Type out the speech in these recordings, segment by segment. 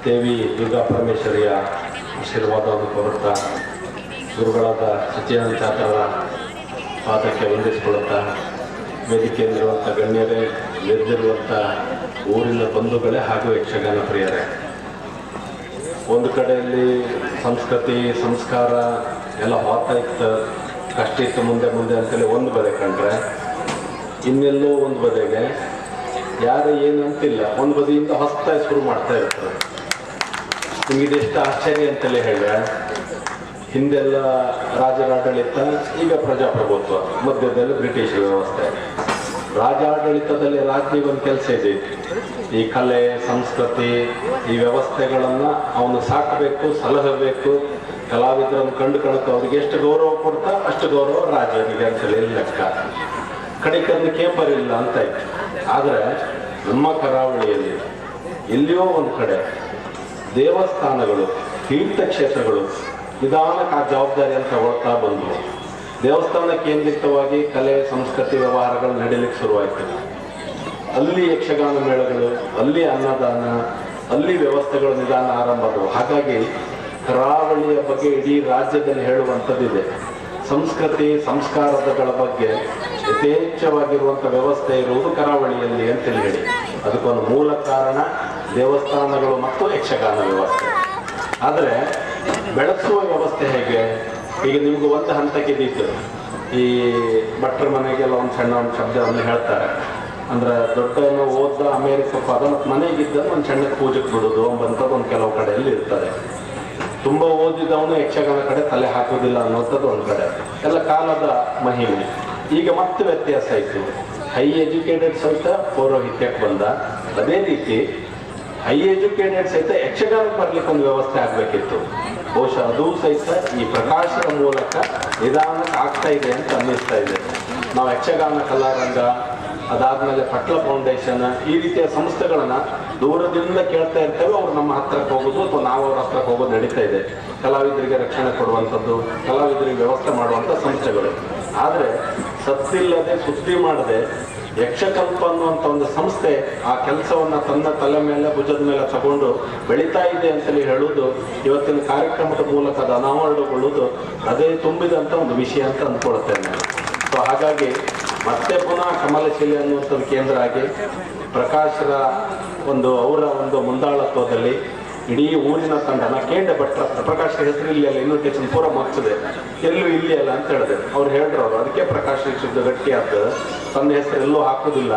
ದೇವಿ ದುರ್ಗಾ ಪರಮೇಶ್ವರಿಯ ಆಶೀರ್ವಾದವನ್ನು ಕೋರುತ್ತಾ ಗುರುಗಳಾದ ಸತ್ಯಾನಂದ ಚಾತ್ರರ ಪಾದಕ್ಕೆ ವಂದಿಸಿಕೊಳ್ಳುತ್ತಾ ವೇದಿಕೆಯಲ್ಲಿರುವಂಥ ಗಣ್ಯರೇ, ನೆರೆದಿರುವಂಥ ಊರಿನ ಬಂಧುಗಳೇ ಹಾಗೂ ಯಕ್ಷಗಾನ ಪ್ರಿಯರೇ, ಒಂದು ಕಡೆಯಲ್ಲಿ ಸಂಸ್ಕೃತಿ ಸಂಸ್ಕಾರ ಎಲ್ಲ ಹೋಗ್ತಾ ಇತ್ತು, ಕಷ್ಟ ಇತ್ತು, ಮುಂದೆ ಮುಂದೆ ಅಂತೇಳಿ ಒಂದು ಬದೆ ಕಂಡ್ರೆ, ಇನ್ನೆಲ್ಲೋ ಒಂದು ಬದೆಗೆ ಯಾರು ಏನು ಅಂತಿಲ್ಲ, ಒಂದು ಬದಿಯಿಂದ ಹೊಸದಾಗಿ ಶುರು ಮಾಡ್ತಾ ಇರ್ತಾರೆ. ನಿಮಗೆ ಇದೆಷ್ಟು ಆಶ್ಚರ್ಯ ಅಂತಲೇ ಹೇಳಿದ್ರೆ, ಹಿಂದೆಲ್ಲ ರಾಜರಾಡಳಿತ, ಈಗ ಪ್ರಜಾಪ್ರಭುತ್ವ, ಮಧ್ಯದಲ್ಲಿ ಬ್ರಿಟಿಷ್ ವ್ಯವಸ್ಥೆ. ರಾಜಾಡಳಿತದಲ್ಲಿ ರಾಜ್ನಿಗೆ ಒಂದು ಕೆಲಸ ಇದೆ, ಈ ಕಲೆ ಸಂಸ್ಕೃತಿ ಈ ವ್ಯವಸ್ಥೆಗಳನ್ನು ಅವನು ಸಾಕಬೇಕು, ಸಲಹಬೇಕು, ಕಲಾವಿದರನ್ನು ಕಂಡು ಅವ್ರಿಗೆ ಎಷ್ಟು ಗೌರವ ಕೊಡ್ತಾ ಅಷ್ಟು ಗೌರವ ರಾಜನಿಗೆ ಅಂತೇಳಿ ಲೆಕ್ಕ. ಕಡಿಕನ್ನು ಕೇಪರಿಲ್ಲ ಅಂತ ಇತ್ತು. ಆದರೆ ನಮ್ಮ ಕರಾವಳಿಯಲ್ಲಿ ಎಲ್ಲಿಯೋ ಒಂದು ಕಡೆ ದೇವಸ್ಥಾನಗಳು, ತೀರ್ಥಕ್ಷೇತ್ರಗಳು ನಿಧಾನಕ್ಕೆ ಆ ಜವಾಬ್ದಾರಿಯನ್ನು ತಗೊಳ್ತಾ ಬಂದವು. ದೇವಸ್ಥಾನ ಕೇಂದ್ರಿತವಾಗಿ ಕಲೆ ಸಂಸ್ಕೃತಿ ವ್ಯವಹಾರಗಳು ನಡೀಲಿಕ್ಕೆ ಶುರುವಾಯಿತು. ಅಲ್ಲಿ ಯಕ್ಷಗಾನ ಮೇಳಗಳು, ಅಲ್ಲಿ ಅನ್ನದಾನ, ಅಲ್ಲಿ ವ್ಯವಸ್ಥೆಗಳು ನಿಧಾನ ಆರಂಭ ಆದವು. ಹಾಗಾಗಿ ಕರಾವಳಿಯ ಬಗ್ಗೆ ಇಡೀ ರಾಜ್ಯದಲ್ಲಿ ಹೇಳುವಂಥದ್ದಿದೆ. ಸಂಸ್ಕೃತಿ ಸಂಸ್ಕಾರಗಳ ಬಗ್ಗೆ ಯಥೇಚ್ಛವಾಗಿರುವಂಥ ವ್ಯವಸ್ಥೆ ಇರುವುದು ಕರಾವಳಿಯಲ್ಲಿ ಅಂತೇಳಿ ಹೇಳಿ, ಅದಕ್ಕೊಂದು ಮೂಲ ಕಾರಣ ದೇವಸ್ಥಾನಗಳು ಮತ್ತು ಯಕ್ಷಗಾನ ವ್ಯವಸ್ಥೆ. ಆದರೆ ಬೆಳೆಸುವ ವ್ಯವಸ್ಥೆ ಹೇಗೆ? ಈಗ ನಿಮ್ಗೆ ಒಂದು ಹಂತಕ್ಕೆ ಇದ್ದಿತ್ತು, ಈ ಭಟ್ರ ಮನೆಗೆಲ್ಲ ಒಂದು ಸಣ್ಣ ಒಂದು ಶಬ್ದವನ್ನು ಹೇಳ್ತಾರೆ, ಅಂದ್ರೆ ದೊಡ್ಡವನ್ನು ಓದ ಅಮೇರಿಕಕ್ಕೆ ಹೋದ ಮತ್ತು ಮನೆಗಿದ್ದಲ್ಲಿ ಒಂದು ಸಣ್ಣ ಪೂಜೆಗೆ ಬಿಡೋದು ಅಂಬಂಥದ್ದು ಒಂದು ಕೆಲವು ಕಡೆಯಲ್ಲಿ ಇರ್ತಾರೆ. ತುಂಬ ಓದಿದವನು ಯಕ್ಷಗಾನ ಕಡೆ ತಲೆ ಹಾಕೋದಿಲ್ಲ ಅನ್ನೋಂಥದ್ದು ಒಂದು ಕಡೆ, ಎಲ್ಲ ಕಾಲದ ಮಹಿಮೆ. ಈಗ ಮತ್ತೆ ವ್ಯತ್ಯಾಸ ಆಯಿತು. ಹೈ ಎಜುಕೇಟೆಡ್ ಸಹಿತ ಪೌರೋಹಿತ್ಯಕ್ಕೆ ಬಂದ, ಅದೇ ರೀತಿ ಹೈ ಎಜುಕೇಟೆಡ್ ಸಹಿತ ಯಕ್ಷಗಾನಕ್ಕೆ ಬರ್ಲಿಕ್ಕೆ ಒಂದು ವ್ಯವಸ್ಥೆ ಆಗಬೇಕಿತ್ತು. ಬಹುಶಃ ಅದು ಸಹಿತ ಈ ಪ್ರಕಾಶದ ಮೂಲಕ ನಿಧಾನಕ್ಕೆ ಆಗ್ತಾ ಇದೆ ಅಂತ ಅನ್ನಿಸ್ತಾ ಇದೆ. ನಾವು ಯಕ್ಷಗಾನ ಕಲಾರಂಗ, ಅದಾದಮೇಲೆ ಪಟ್ಲ ಫೌಂಡೇಶನ್, ಈ ರೀತಿಯ ಸಂಸ್ಥೆಗಳನ್ನು ದೂರದಿಂದ ಕೇಳ್ತಾ ಇರ್ತೇವೆ. ಅವ್ರು ನಮ್ಮ ಹತ್ರಕ್ಕೆ ಹೋಗೋದು ಅಥವಾ ನಾವು ಅವ್ರ ಹತ್ರಕ್ಕೆ ಹೋಗೋದು ನಡೀತಾ ಇದೆ. ಕಲಾವಿದರಿಗೆ ರಕ್ಷಣೆ ಕೊಡುವಂಥದ್ದು, ಕಲಾವಿದರಿಗೆ ವ್ಯವಸ್ಥೆ ಮಾಡುವಂಥ ಸಂಸ್ಥೆಗಳು. ಆದರೆ ಸತ್ತಿಲ್ಲದೆ ಸುದ್ದಿ ಮಾಡದೆ ಯಕ್ಷಕಲ್ಪ ಅನ್ನುವಂಥ ಒಂದು ಸಂಸ್ಥೆ ಆ ಕೆಲಸವನ್ನು ತನ್ನ ತಲೆ ಮೇಲೆ ಭುಜದ ಮೇಲೆ ತಗೊಂಡು ಬೆಳೀತಾ ಇದೆ ಅಂತೇಳಿ ಹೇಳುವುದು, ಇವತ್ತಿನ ಕಾರ್ಯಕ್ರಮದ ಮೂಲಕ ಅದು ಅನಾವರಣಗೊಳ್ಳುವುದು, ಅದೇ ತುಂಬಿದಂಥ ಒಂದು ವಿಷಯ ಅಂತ ಅಂದ್ಕೊಳ್ತೇನೆ. ಸೊ ಹಾಗಾಗಿ ಮತ್ತೆ ಪುನಃ ಕಮಲಶಿಲೆ ಅನ್ನುವಂಥದ್ದು ಕೇಂದ್ರ ಆಗಿ ಪ್ರಕಾಶರ ಅವರ ಒಂದು ಮುಂದಾಳತ್ವದಲ್ಲಿ ಇಡೀ ಊರಿನ ತಂಡನ ಕೇಂದ್ರ ಭಟ್ರ ಪ್ರಕಾಶ್ ಹೆಸರು ಇಲ್ಲಿ ಅಲ್ಲ, ಇನ್ವಿಟೇಷನ್ ಪೂರ ಮುಗಿಸಿದೆ, ಎಲ್ಲೂ ಇಲ್ಲಿ ಅಲ್ಲ ಅಂತ ಹೇಳಿದೆ. ಅವ್ರು ಹೇಳಿದ್ರು, ಅವರು ಅದಕ್ಕೆ ಪ್ರಕಾಶ್ ಶಬ್ದ ಗಟ್ಟಿ ಆಗ್ತದೆ, ತನ್ನ ಹೆಸರು ಎಲ್ಲೂ ಹಾಕೋದಿಲ್ಲ,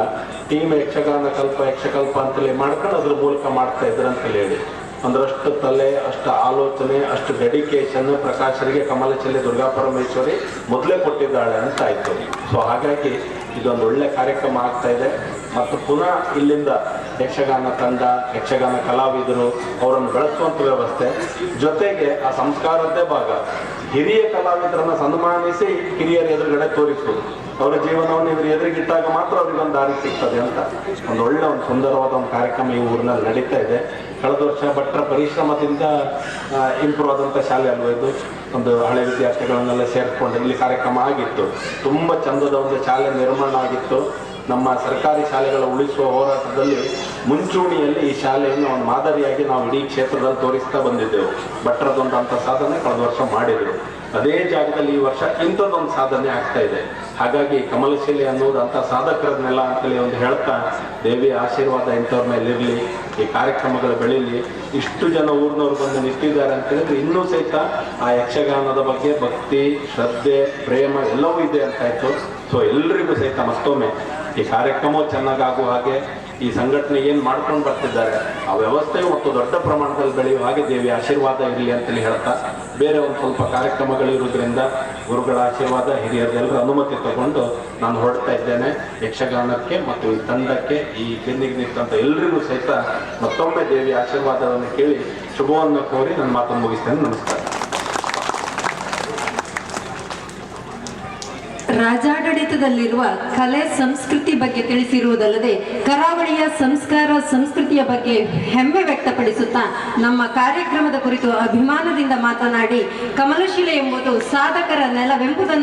ಟೀಮ್ ಯಕ್ಷಕಲ್ಪ ಅಂತೇಳಿ ಮಾಡ್ಕೊಂಡು ಅದ್ರ ಮೂಲಕ ಮಾಡ್ತಾ ಇದ್ರು ಅಂತೇಳಿ ಹೇಳಿ. ಅಂದ್ರಷ್ಟು ತಲೆ, ಅಷ್ಟು ಆಲೋಚನೆ, ಅಷ್ಟು ಡೆಡಿಕೇಶನ್ ಪ್ರಕಾಶರಿಗೆ ಕಮಲಚಲ್ಲಿ ದುರ್ಗಾ ಪರಮೇಶ್ವರಿ ಮೊದಲೇ ಕೊಟ್ಟಿದ್ದಾಳೆ ಅಂತ ಆಯಿತು. ಸೊ ಹಾಗಾಗಿ ಇದೊಂದು ಒಳ್ಳೆ ಕಾರ್ಯಕ್ರಮ ಆಗ್ತಾ ಇದೆ. ಮತ್ತು ಪುನಃ ಇಲ್ಲಿಂದ ಯಕ್ಷಗಾನ ತಂಡ, ಯಕ್ಷಗಾನ ಕಲಾವಿದರು ಅವರನ್ನು ಬೆಳೆಸುವಂಥ ವ್ಯವಸ್ಥೆ, ಜೊತೆಗೆ ಆ ಸಂಸ್ಕಾರದ್ದೇ ಭಾಗ ಹಿರಿಯ ಕಲಾವಿದರನ್ನು ಸನ್ಮಾನಿಸಿ ಹಿರಿಯರ ಎದುರುಗಡೆ ತೋರಿಸುವುದು. ಅವರ ಜೀವನವನ್ನು ಇವರು ಎದುರಿಗಿಟ್ಟಾಗ ಮಾತ್ರ ಅವರಿಗೊಂದು ದಾರಿ ಸಿಗ್ತದೆ ಅಂತ ಒಂದು ಸುಂದರವಾದ ಒಂದು ಕಾರ್ಯಕ್ರಮ ಈ ಊರಿನಲ್ಲಿ ನಡೀತಾ ಇದೆ. ಕಳೆದ ವರ್ಷ ಭಟ್ರ ಪರಿಶ್ರಮದಿಂದ ಇಂಪ್ರೂವ್ ಆದಂಥ ಶಾಲೆ ಅಲ್ವ ಇದು. ಒಂದು ಹಳೆ ವಿದ್ಯಾರ್ಥಿಗಳನ್ನೆಲ್ಲ ಸೇರಿಕೊಂಡು ಇಲ್ಲಿ ಕಾರ್ಯಕ್ರಮ ಆಗಿತ್ತು. ತುಂಬ ಚಂದದ ಒಂದು ಶಾಲೆ ನಿರ್ಮಾಣ ಆಗಿತ್ತು. ನಮ್ಮ ಸರ್ಕಾರಿ ಶಾಲೆಗಳ ಉಳಿಸುವ ಹೋರಾಟದಲ್ಲಿ ಮುಂಚೂಣಿಯಲ್ಲಿ ಈ ಶಾಲೆಯನ್ನು ಒಂದು ಮಾದರಿಯಾಗಿ ನಾವು ಇಡೀ ಕ್ಷೇತ್ರದಲ್ಲಿ ತೋರಿಸ್ತಾ ಬಂದಿದ್ದೆವು. ಭಟ್ರದೊಂದು ಅಂಥ ಸಾಧನೆ ಕಳೆದ ವರ್ಷ ಮಾಡಿದರು. ಅದೇ ಜಾಗದಲ್ಲಿ ಈ ವರ್ಷ ಇಂಥದ್ದೊಂದು ಸಾಧನೆ ಆಗ್ತಾ ಇದೆ. ಹಾಗಾಗಿ ಕಮಲಶಿಲೆ ಅನ್ನೋದು ಅಂಥ ಸಾಧಕರನ್ನೆಲ್ಲ ಅಂತೇಳಿ ಒಂದು ಹೇಳ್ತಾ, ದೇವಿಯ ಆಶೀರ್ವಾದ ಇಂಥವ್ರ ಮೇಲೆ ಇರಲಿ, ಈ ಕಾರ್ಯಕ್ರಮಗಳು ಬೆಳೀಲಿ. ಇಷ್ಟು ಜನ ಊರಿನವ್ರು ಬಂದು ನಿಂತಿದ್ದಾರೆ ಅಂತ ಹೇಳಿದ್ರೆ ಇನ್ನೂ ಸಹಿತ ಆ ಯಕ್ಷಗಾನದ ಬಗ್ಗೆ ಭಕ್ತಿ, ಶ್ರದ್ಧೆ, ಪ್ರೇಮ ಎಲ್ಲವೂ ಇದೆ ಅಂತಾಯಿತು. ಸೊ ಎಲ್ರಿಗೂ ಸಹಿತ ಮತ್ತೊಮ್ಮೆ ಈ ಕಾರ್ಯಕ್ರಮ ಚೆನ್ನಾಗಾಗುವ ಹಾಗೆ, ಈ ಸಂಘಟನೆ ಏನು ಮಾಡ್ಕೊಂಡು ಬರ್ತಿದ್ದಾರೆ ಆ ವ್ಯವಸ್ಥೆಯು ಮತ್ತು ದೊಡ್ಡ ಪ್ರಮಾಣದಲ್ಲಿ ಬೆಳೆಯುವ ಹಾಗೆ ದೇವಿಯ ಆಶೀರ್ವಾದ ಇರಲಿ ಅಂತೇಳಿ ಹೇಳ್ತಾ, ಬೇರೆ ಒಂದು ಸ್ವಲ್ಪ ಕಾರ್ಯಕ್ರಮಗಳಿರೋದ್ರಿಂದ ಗುರುಗಳ ಆಶೀರ್ವಾದ, ಹಿರಿಯರೆಲ್ಲರ ಅನುಮತಿ ತಗೊಂಡು ನಾನು ಹೊರಡ್ತಾ ಇದ್ದೇನೆ. ಯಕ್ಷಗಾನಕ್ಕೆ ಮತ್ತು ಈ ತಂಡಕ್ಕೆ, ಈ ಬೆನ್ನಿಗೆ ನಿಂತಂಥ ಎಲ್ರಿಗೂ ಸಹಿತ ಮತ್ತೊಮ್ಮೆ ದೇವಿಯ ಆಶೀರ್ವಾದವನ್ನು ಕೇಳಿ ಶುಭವನ್ನು ಕೋರಿ ನನ್ನ ಮಾತನ್ನು ಮುಗಿಸ್ತೇನೆ. ನಮಸ್ಕಾರ. ರಾಜಾಡಳಿತದಲ್ಲಿರುವ ಕಲೆ ಸಂಸ್ಕೃತಿ ಬಗ್ಗೆ ತಿಳಿಸಿರುವುದಲ್ಲದೆ ಕರಾವಳಿಯ ಸಂಸ್ಕಾರ ಸಂಸ್ಕೃತಿಯ ಬಗ್ಗೆ ಹೆಮ್ಮೆ ವ್ಯಕ್ತಪಡಿಸುತ್ತಾ ನಮ್ಮ ಕಾರ್ಯಕ್ರಮದ ಕುರಿತು ಅಭಿಮಾನದಿಂದ ಮಾತನಾಡಿ, ಕಮಲಶಿಲೆ ಎಂಬುದು ಸಾಧಕರ ನೆಲವೆಂಬುದನ್ನು